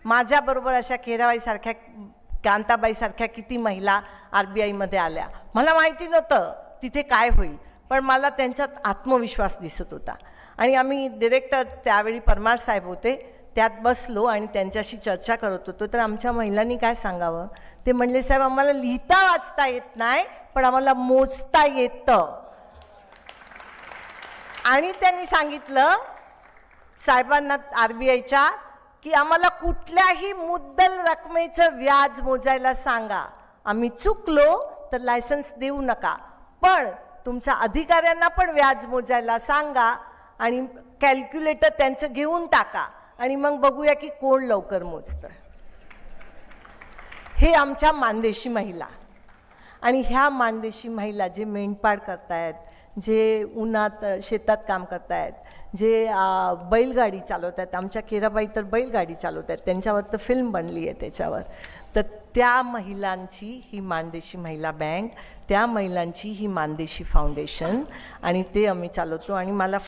माझ्याबरोबर अशा केराबाईसारख्या, कांताबाईसारख्या किती महिला RBIमध्ये आल्या. मला माहिती नव्हतं तिथे काय होईल, पण मला त्यांच्यात आत्मविश्वास दिसत होता. आणि आम्ही डिरेक्टर त्यावेळी परमार साहेब होते, त्यात बसलो आणि त्यांच्याशी चर्चा करत होतो. तर आमच्या महिलांनी काय सांगावं, ते म्हणले, साहेब आम्हाला लिहिता वाचता येत नाही, पण आम्हाला मोजता येतं. आणि त्यांनी सांगितलं साहेबांना RBIच्या की आम्हाला कुठल्याही मुद्दल रकमेचं व्याज मोजायला सांगा, आम्ही चुकलो तर लायसन्स देऊ नका, पण तुमच्या अधिकाऱ्यांना पण व्याज मोजायला सांगा आणि कॅल्क्युलेटर त्यांचं घेऊन टाका आणि मग बघूया की कोण लवकर मोजतं. हे आमच्या मानदेशी महिला. आणि ह्या मानदेशी महिला जे मेंढपाळ करतायत, जे उन्हात शेतात काम करतायत, जे बैलगाडी चालवत आहेत, आमच्या केराबाई तर बैलगाडी चालवत आहेत, त्यांच्यावर तर फिल्म बनली आहे त्याच्यावर. तर त्या महिलांची ही मानदेशी महिला बँक, त्या महिलांची ही मानदेशी फाउंडेशन, आणि ते आम्ही चालवतो. आणि मला